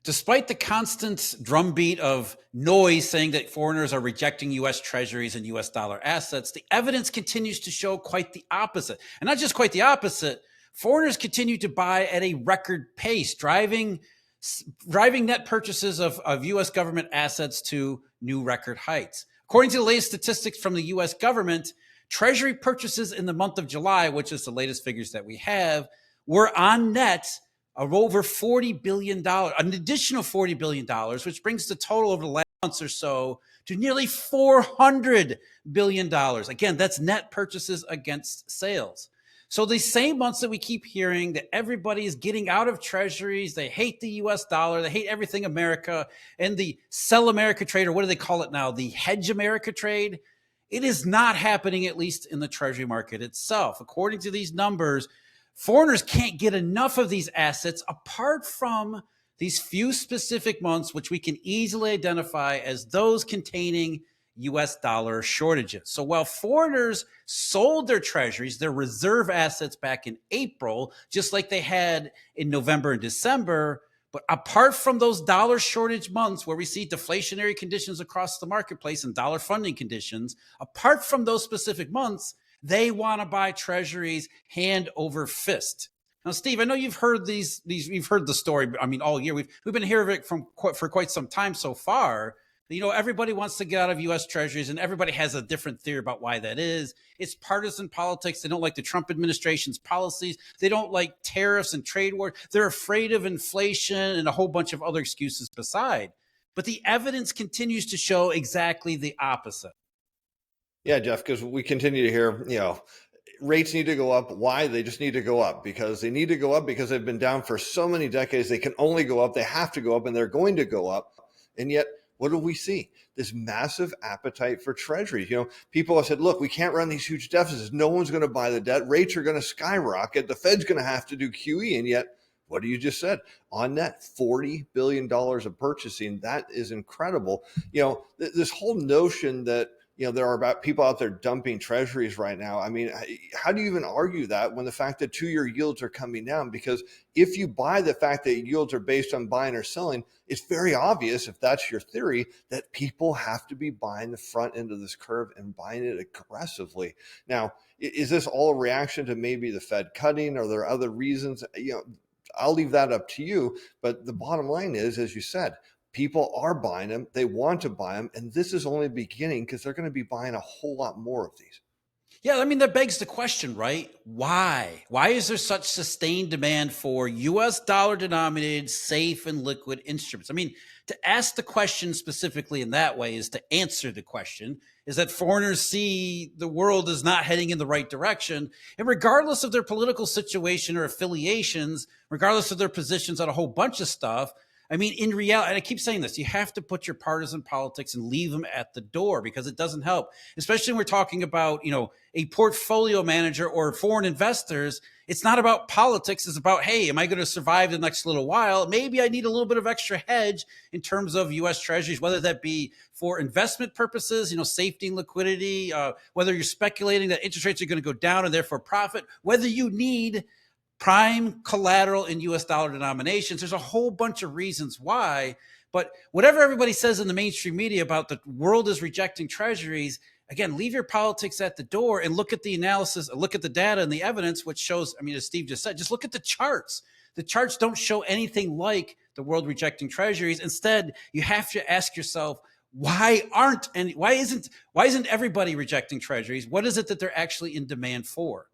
Despite the constant drumbeat of noise saying that foreigners are rejecting US Treasuries and US dollar assets, the evidence continues to show quite the opposite. And not just quite the opposite, foreigners continue to buy at a record pace, driving net purchases of US government assets to new record heights. According to the latest statistics from the US government, Treasury purchases in the month of July, which is the latest figures that we have, were on net of over $40 billion, an additional $40 billion, which brings the total over the last months or so to nearly $400 billion. Again, that's net purchases against sales. So the same months that we keep hearing that everybody is getting out of treasuries, they hate the US dollar, they hate everything America, and the sell America trade, or what do they call it now? The hedge America trade. It is not happening, at least in the treasury market itself. According to these numbers, foreigners can't get enough of these assets apart from these few specific months, which we can easily identify as those containing US dollar shortages. So while foreigners sold their treasuries, their reserve assets back in April, just like they had in November and December, but apart from those dollar shortage months where we see deflationary conditions across the marketplace and dollar funding conditions, apart from those specific months, they want to buy treasuries hand over fist. Now, Steve, I know you've heard you've heard the story. I mean, all year we've been hearing it for quite some time so far. You know, everybody wants to get out of U.S. treasuries, and everybody has a different theory about why that is. It's partisan politics. They don't like the Trump administration's policies. They don't like tariffs and trade wars. They're afraid of inflation and a whole bunch of other excuses beside. But the evidence continues to show exactly the opposite. Yeah, Jeff, because we continue to hear, rates need to go up. Why? They just need to go up because they need to go up because they've been down for so many decades. They can only go up. They have to go up, and they're going to go up. And yet, what do we see? This massive appetite for treasuries. People have said, look, we can't run these huge deficits. No one's going to buy the debt. Rates are going to skyrocket. The Fed's going to have to do QE. And yet, what you just said, on net, $40 billion of purchasing. That is incredible. This whole notion that there are about people out there dumping treasuries right now. I mean, how do you even argue that when the fact that 2-year yields are coming down? Because if you buy the fact that yields are based on buying or selling, it's very obvious, if that's your theory, that people have to be buying the front end of this curve and buying it aggressively. Now, is this all a reaction to maybe the Fed cutting? Are there other reasons? I'll leave that up to you. But the bottom line is, as you said, people are buying them. They want to buy them. And this is only beginning because they're going to be buying a whole lot more of these. Yeah, I mean, that begs the question, right? Why? Why is there such sustained demand for US dollar denominated safe and liquid instruments? I mean, to ask the question specifically in that way is to answer the question, is that foreigners see the world is not heading in the right direction. And regardless of their political situation or affiliations, regardless of their positions on a whole bunch of stuff, I mean, in reality, and I keep saying this, you have to put your partisan politics and leave them at the door because it doesn't help, especially when we're talking about, a portfolio manager or foreign investors. It's not about politics. It's about, hey, am I going to survive the next little while? Maybe I need a little bit of extra hedge in terms of U.S. treasuries, whether that be for investment purposes, safety and liquidity, whether you're speculating that interest rates are going to go down and therefore profit, whether you need prime collateral in US dollar denominations. There's a whole bunch of reasons why, but whatever everybody says in the mainstream media about the world is rejecting treasuries, again, leave your politics at the door and look at the analysis, look at the data and the evidence, which shows, I mean, as Steve just said, just look at the charts. The charts don't show anything like the world rejecting treasuries. Instead, you have to ask yourself, why isn't everybody rejecting treasuries? What is it that they're actually in demand for?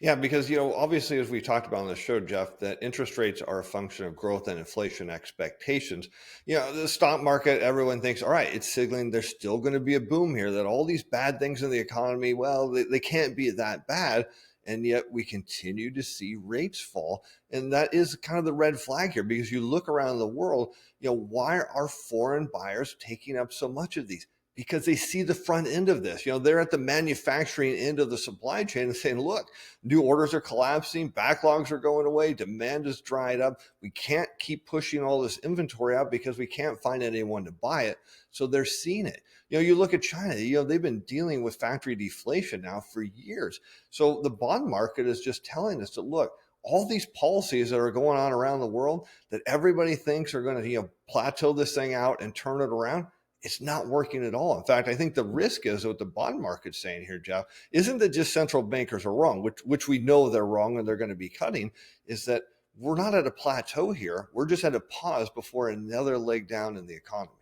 Yeah, because, obviously, as we talked about on the show, Jeff, that interest rates are a function of growth and inflation expectations. The stock market, everyone thinks, all right, it's signaling there's still going to be a boom here, that all these bad things in the economy, well, they can't be that bad. And yet we continue to see rates fall. And that is kind of the red flag here, because you look around the world, why are foreign buyers taking up so much of these? Because they see the front end of this. They're at the manufacturing end of the supply chain and saying, look, new orders are collapsing, backlogs are going away, demand is dried up. We can't keep pushing all this inventory out because we can't find anyone to buy it. So they're seeing it. You look at China, they've been dealing with factory deflation now for years. So the bond market is just telling us that, look, all these policies that are going on around the world that everybody thinks are going to, plateau this thing out and turn it around. It's not working at all. In fact, I think the risk is what the bond market's saying here, Jeff, isn't that just central bankers are wrong, which we know they're wrong and they're going to be cutting, is that we're not at a plateau here. We're just at a pause before another leg down in the economy.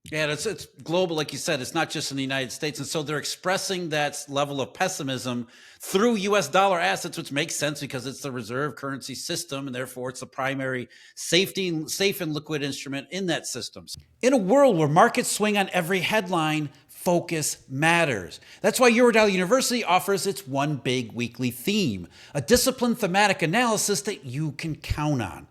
Yeah, it's global, like you said. It's not just in the United States. And so they're expressing that level of pessimism through US dollar assets, which makes sense because it's the reserve currency system, and therefore it's the primary safe and liquid instrument in that system. In a world where markets swing on every headline, focus matters. That's why Eurodollar University offers its one big weekly theme, a disciplined thematic analysis that you can count on.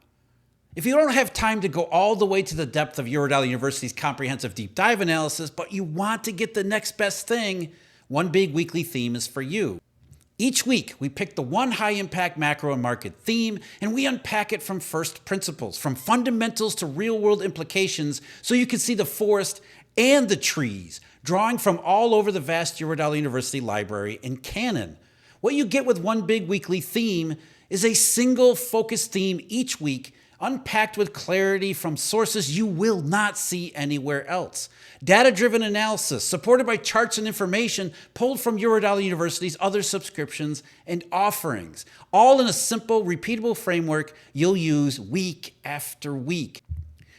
If you don't have time to go all the way to the depth of Eurodollar University's comprehensive deep dive analysis, but you want to get the next best thing, one big weekly theme is for you. Each week, we pick the one high-impact macro and market theme, and we unpack it from first principles, from fundamentals to real-world implications, so you can see the forest and the trees, drawing from all over the vast Eurodollar University library and canon. What you get with one big weekly theme is a single focused theme each week, unpacked with clarity from sources you will not see anywhere else. Data-driven analysis supported by charts and information pulled from Eurodollar University's other subscriptions and offerings, all in a simple, repeatable framework you'll use week after week.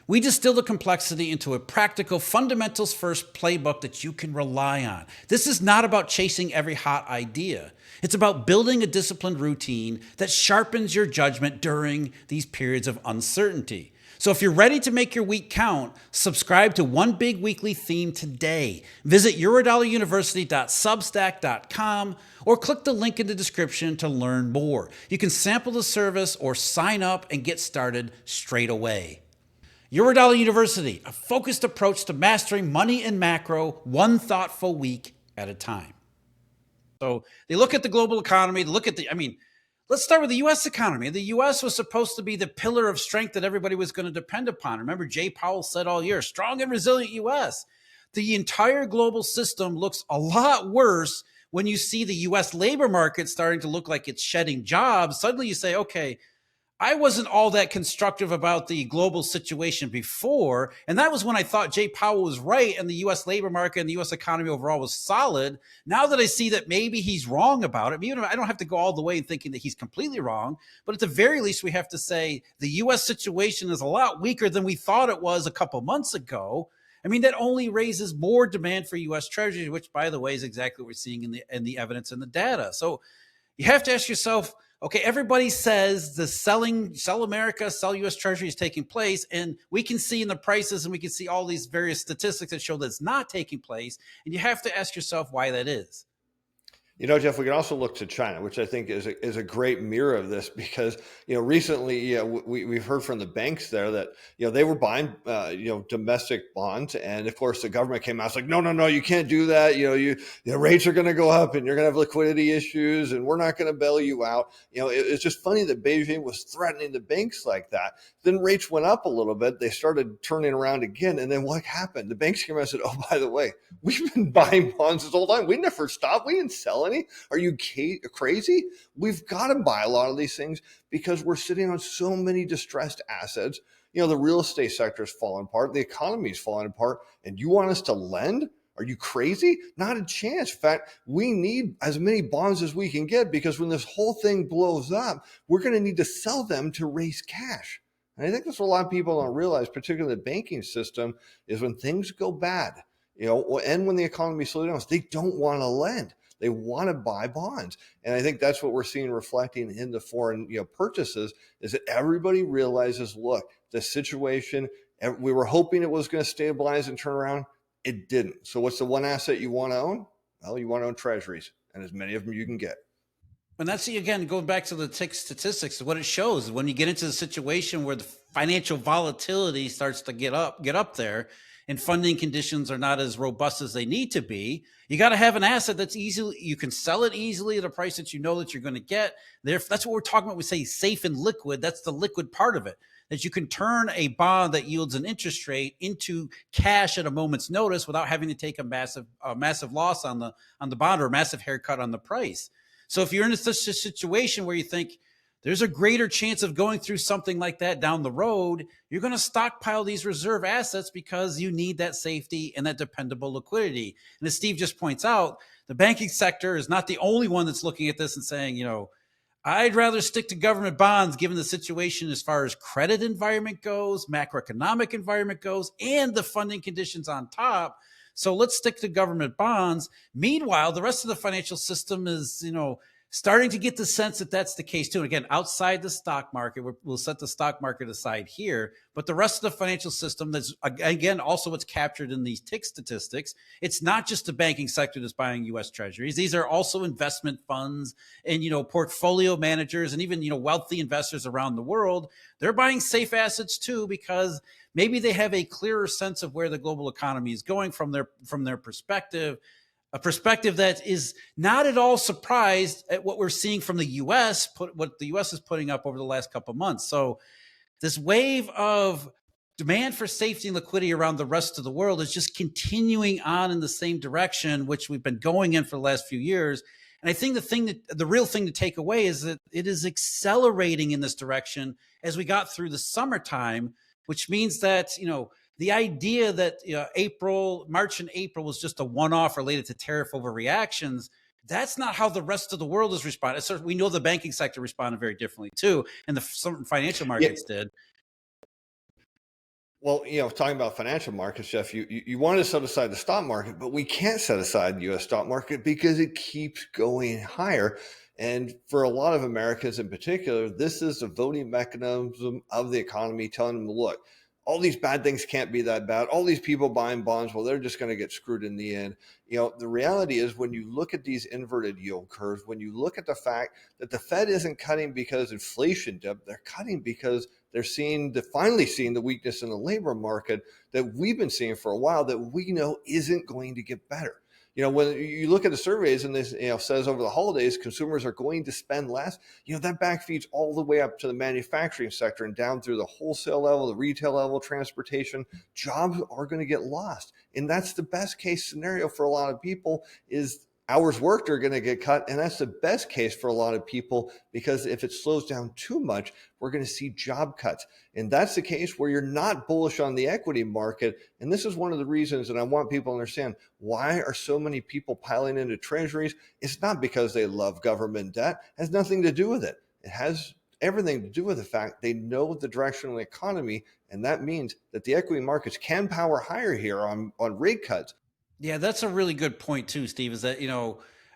We distill the complexity into a practical, fundamentals-first playbook that you can rely on. This is not about chasing every hot idea. It's about building a disciplined routine that sharpens your judgment during these periods of uncertainty. So if you're ready to make your week count, subscribe to One Big Weekly Theme today. Visit eurodollaruniversity.substack.com or click the link in the description to learn more. You can sample the service or sign up and get started straight away. Eurodollar University, a focused approach to mastering money and macro, one thoughtful week at a time. So they look at the global economy, let's start with the U.S. economy. The U.S. was supposed to be the pillar of strength that everybody was going to depend upon. Remember, Jay Powell said all year, strong and resilient U.S. The entire global system looks a lot worse when you see the U.S. labor market starting to look like it's shedding jobs. Suddenly you say, okay, I wasn't all that constructive about the global situation before. And that was when I thought Jay Powell was right and the U.S. labor market and the U.S. economy overall was solid. Now that I see that maybe he's wrong about it, even if I don't have to go all the way in thinking that he's completely wrong, but at the very least, we have to say the U.S. situation is a lot weaker than we thought it was a couple months ago. I mean, that only raises more demand for U.S. Treasuries, which, by the way, is exactly what we're seeing in the evidence and the data. So you have to ask yourself, okay, everybody says the sell America, sell U.S. Treasury is taking place, and we can see in the prices and we can see all these various statistics that show that it's not taking place, and you have to ask yourself why that is. Jeff, we can also look to China, which I think is a great mirror of this because, recently, we've heard from the banks there that, they were buying, domestic bonds. And of course, the government came out, it's like, no, you can't do that. Rates are going to go up and you're going to have liquidity issues and we're not going to bail you out. It's just funny that Beijing was threatening the banks like that. Then rates went up a little bit. They started turning around again. And then what happened? The banks came out and said, oh, by the way, we've been buying bonds this whole time. We never stopped. We didn't sell any. Are you crazy? We've got to buy a lot of these things because we're sitting on so many distressed assets. The real estate sector is falling apart. The economy is falling apart. And you want us to lend? Are you crazy? Not a chance. In fact, we need as many bonds as we can get because when this whole thing blows up, we're going to need to sell them to raise cash. And I think that's what a lot of people don't realize, particularly the banking system, is when things go bad, and when the economy slows down, they don't want to lend. They want to buy bonds. And I think that's what we're seeing reflecting in the foreign purchases is that everybody realizes, look, the situation, we were hoping it was going to stabilize and turn around. It didn't. So what's the one asset you want to own? Well, you want to own treasuries and as many of them you can get. And that's, again, going back to the statistics, what it shows when you get into the situation where the financial volatility starts to get up there and funding conditions are not as robust as they need to be, you got to have an asset that's easily, you can sell it easily at a price that you know that you're going to get. That's what we're talking about. We say safe and liquid. That's the liquid part of it, that you can turn a bond that yields an interest rate into cash at a moment's notice without having to take a massive loss on the bond or a massive haircut on the price. So if you're in such a situation where you think there's a greater chance of going through something like that down the road. You're going to stockpile these reserve assets because you need that safety and that dependable liquidity. And as Steve just points out, the banking sector is not the only one that's looking at this and saying, I'd rather stick to government bonds given the situation as far as credit environment goes, macroeconomic environment goes, and the funding conditions on top. So let's stick to government bonds. Meanwhile, the rest of the financial system is, starting to get the sense that that's the case too. And again, outside the stock market, we'll set the stock market aside here, but the rest of the financial system, that's again also what's captured in these tick statistics. It's not just the banking sector that's buying U.S. Treasuries. These are also investment funds and portfolio managers and even wealthy investors around the world. They're buying safe assets too because maybe they have a clearer sense of where the global economy is going from their perspective. A perspective that is not at all surprised at what we're seeing from the U.S., what the U.S. is putting up over the last couple of months. So this wave of demand for safety and liquidity around the rest of the world is just continuing on in the same direction, which we've been going in for the last few years. And I think the real thing to take away is that it is accelerating in this direction as we got through the summertime, which means that, the idea that March and April was just a one-off related to tariff overreactions, that's not how the rest of the world is responding. So we know the banking sector responded very differently too, and some financial markets did. Well, talking about financial markets, Jeff, you want to set aside the stock market, but we can't set aside the U.S. stock market because it keeps going higher. And for a lot of Americans in particular, this is the voting mechanism of the economy telling them, look, all these bad things can't be that bad. All these people buying bonds, well, they're just going to get screwed in the end. The reality is when you look at these inverted yield curves, when you look at the fact that the Fed isn't cutting because inflation dipped, they're cutting because they're finally seeing the weakness in the labor market that we've been seeing for a while that we know isn't going to get better. When you look at the surveys and this, says over the holidays, consumers are going to spend less, that backfeeds all the way up to the manufacturing sector and down through the wholesale level, the retail level, transportation. Jobs are going to get lost. And that's the best case scenario for a lot of people is hours worked are going to get cut. And that's the best case for a lot of people because if it slows down too much, we're going to see job cuts. And that's the case where you're not bullish on the equity market. And this is one of the reasons that I want people to understand why are so many people piling into treasuries? It's not because they love government debt. It has nothing to do with it. It has everything to do with the fact they know the direction of the economy. And that means that the equity markets can power higher here on rate cuts. Yeah, that's a really good point too, Steve, is that,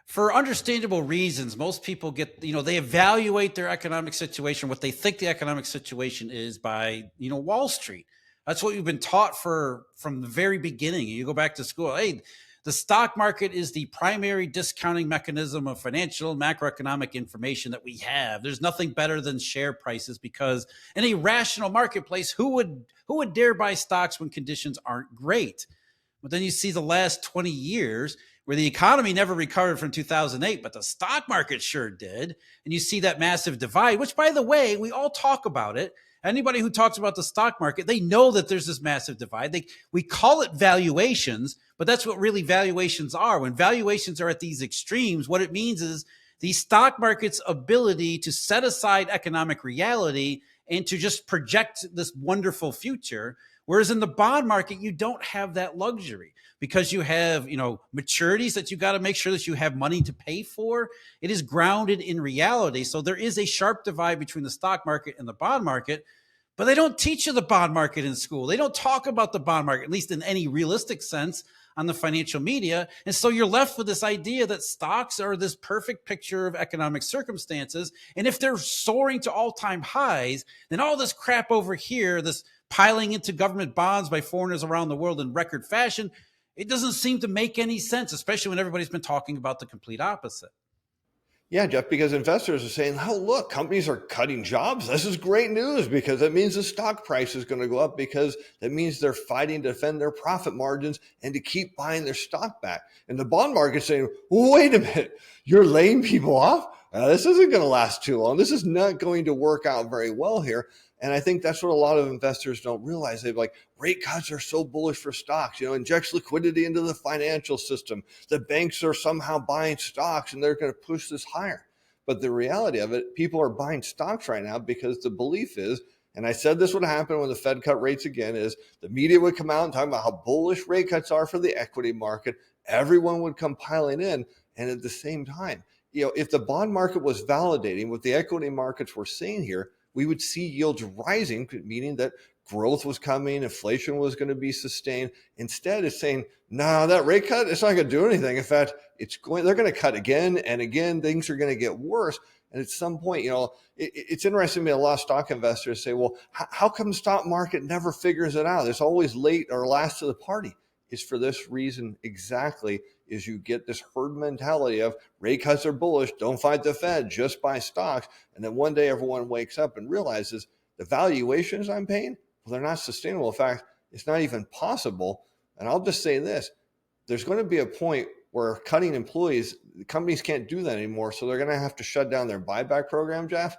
for understandable reasons, most people they evaluate their economic situation, what they think the economic situation is by, Wall Street. That's what we've been taught from the very beginning. You go back to school, hey, the stock market is the primary discounting mechanism of financial macroeconomic information that we have. There's nothing better than share prices because in a rational marketplace, who would dare buy stocks when conditions aren't great? But then you see the last 20 years where the economy never recovered from 2008, but the stock market sure did. And you see that massive divide, which, by the way, we all talk about it. Anybody who talks about the stock market, they know that there's this massive divide. We call it valuations, but that's what really valuations are. When valuations are at these extremes, what it means is the stock market's ability to set aside economic reality and to just project this wonderful future. Whereas in the bond market, you don't have that luxury because you have, maturities that you got to make sure that you have money to pay for. It is grounded in reality. So there is a sharp divide between the stock market and the bond market, but they don't teach you the bond market in school. They don't talk about the bond market, at least in any realistic sense, on the financial media. And so you're left with this idea that stocks are this perfect picture of economic circumstances. And if they're soaring to all-time highs, then all this crap over here, this piling into government bonds by foreigners around the world in record fashion, it doesn't seem to make any sense, especially when everybody's been talking about the complete opposite. Yeah, Jeff, because investors are saying, oh, look, companies are cutting jobs. This is great news because that means the stock price is going to go up because that means they're fighting to defend their profit margins and to keep buying their stock back. And the bond market's saying, wait a minute, you're laying people off? This isn't going to last too long. This is not going to work out very well here. And I think that's what a lot of investors don't realize. They're like, rate cuts are so bullish for stocks, injects liquidity into the financial system. The banks are somehow buying stocks and they're going to push this higher. But the reality of it, people are buying stocks right now because the belief is, and I said this would happen when the Fed cut rates again, is the media would come out and talk about how bullish rate cuts are for the equity market. Everyone would come piling in. And at the same time, if the bond market was validating what the equity markets were saying here, we would see yields rising, meaning that growth was coming, inflation was going to be sustained. Instead, it's saying, no, that rate cut, it's not going to do anything. In fact, they're going to cut again and again. Things are going to get worse. And at some point, it's interesting to me, a lot of stock investors say, well, how come the stock market never figures it out? It's always late or last to the party. It's for this reason exactly, is you get this herd mentality of rate cuts are bullish, don't fight the Fed, just buy stocks. And then one day everyone wakes up and realizes the valuations I'm paying, well, they're not sustainable. In fact, it's not even possible. And I'll just say this, there's going to be a point where cutting employees, the companies can't do that anymore. So they're going to have to shut down their buyback program, Jeff.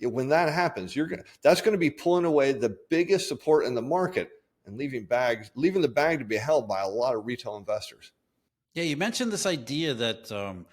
When that happens, that's going to be pulling away the biggest support in the market and leaving the bag to be held by a lot of retail investors. Yeah, you mentioned this idea that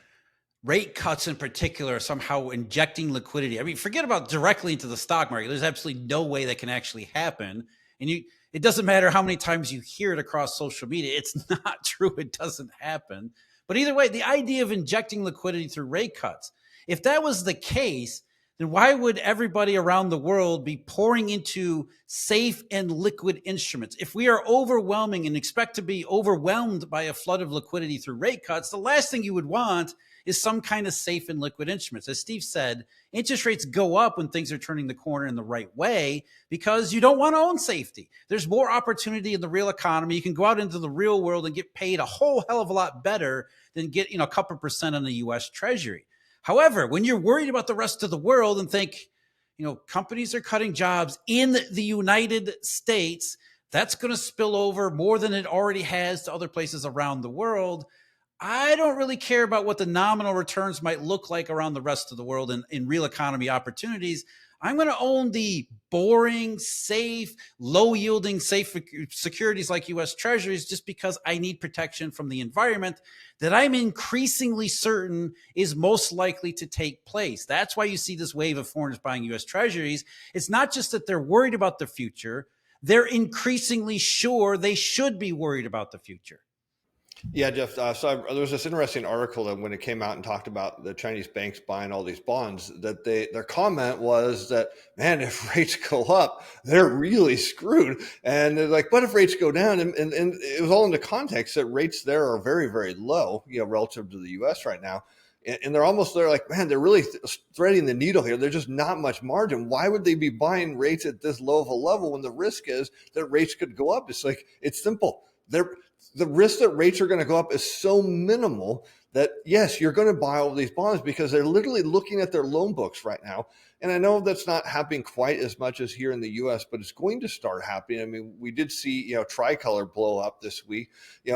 rate cuts in particular are somehow injecting liquidity. I mean, forget about directly into the stock market. There's absolutely no way that can actually happen. And it doesn't matter how many times you hear it across social media. It's not true. It doesn't happen. But either way, the idea of injecting liquidity through rate cuts, if that was the case, then why would everybody around the world be pouring into safe and liquid instruments? If we are overwhelming and expect to be overwhelmed by a flood of liquidity through rate cuts, the last thing you would want is some kind of safe and liquid instruments. As Steve said, interest rates go up when things are turning the corner in the right way because you don't want to own safety. There's more opportunity in the real economy. You can go out into the real world and get paid a whole hell of a lot better than get a couple percent on the US Treasury. However, when you're worried about the rest of the world and think, companies are cutting jobs in the United States, that's going to spill over more than it already has to other places around the world. I don't really care about what the nominal returns might look like around the rest of the world in real economy opportunities. I'm going to own the boring, safe, low-yielding, safe securities like U.S. Treasuries just because I need protection from the environment that I'm increasingly certain is most likely to take place. That's why you see this wave of foreigners buying U.S. Treasuries. It's not just that they're worried about the future. They're increasingly sure they should be worried about the future. Yeah, Jeff. There was this interesting article that when it came out and talked about the Chinese banks buying all these bonds, that their comment was that, man, if rates go up, they're really screwed. And they're like, but if rates go down, and it was all in the context that rates there are very, very low, relative to the U.S. right now. And they're like, man, they're really threading the needle here. There's just not much margin. Why would they be buying rates at this low of a level when the risk is that rates could go up? It's simple. The risk that rates are going to go up is so minimal that, yes, you're going to buy all these bonds because they're literally looking at their loan books right now. And I know that's not happening quite as much as here in the U.S., but it's going to start happening. I mean, we did see, Tricolor blow up this week.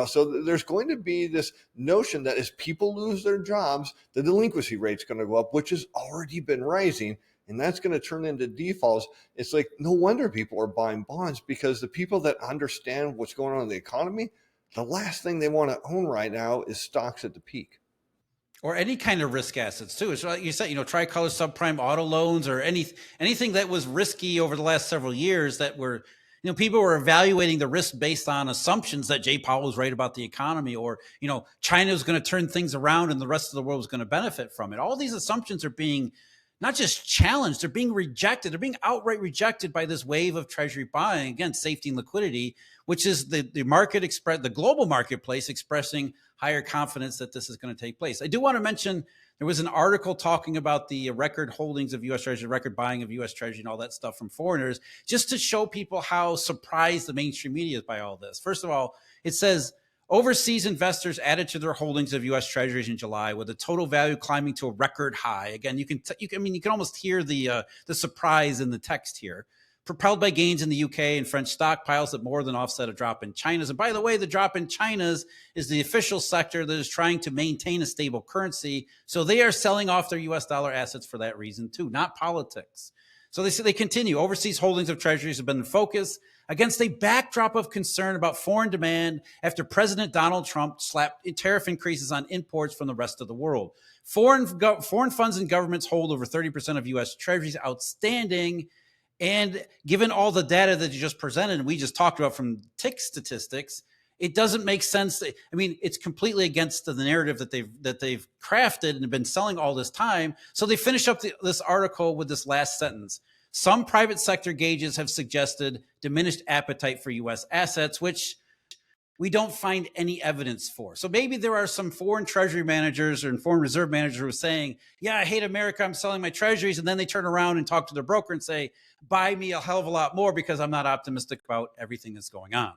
So there's going to be this notion that as people lose their jobs, the delinquency rate's going to go up, which has already been rising. And that's going to turn into defaults. It's like, no wonder people are buying bonds, because the people that understand what's going on in the economy, the last thing they want to own right now is stocks at the peak. Or any kind of risk assets too. So like you said, Tricolor subprime auto loans or anything that was risky over the last several years that were, people were evaluating the risk based on assumptions that Jay Powell was right about the economy, or, China was going to turn things around and the rest of the world was going to benefit from it. All these assumptions are being not just challenged, they're being rejected. They're being outright rejected by this wave of treasury buying, again, safety and liquidity, which is the global marketplace expressing higher confidence that this is going to take place. I do want to mention there was an article talking about the record holdings of U.S. Treasury, record buying of U.S. Treasury and all that stuff from foreigners, just to show people how surprised the mainstream media is by all this. First of all, it says overseas investors added to their holdings of U.S. Treasuries in July, with the total value climbing to a record high. Again, you can almost hear the surprise in the text here. Propelled by gains in the UK and French stockpiles that more than offset a drop in China's. And by the way, the drop in China's is the official sector that is trying to maintain a stable currency. So they are selling off their US dollar assets for that reason too, not politics. So they continue. Overseas holdings of treasuries have been in focus against a backdrop of concern about foreign demand after President Donald Trump slapped tariff increases on imports from the rest of the world. Foreign funds and governments hold over 30% of U.S. Treasuries outstanding. And given all the data that you just presented and we just talked about from tick statistics, it doesn't make sense. I mean, it's completely against the narrative that they've crafted and have been selling all this time. So they finish up this article with this last sentence. Some private sector gauges have suggested diminished appetite for U.S. assets, which we don't find any evidence for. So maybe there are some foreign treasury managers and foreign reserve managers who are saying, yeah, I hate America, I'm selling my treasuries. And then they turn around and talk to their broker and say, buy me a hell of a lot more because I'm not optimistic about everything that's going on.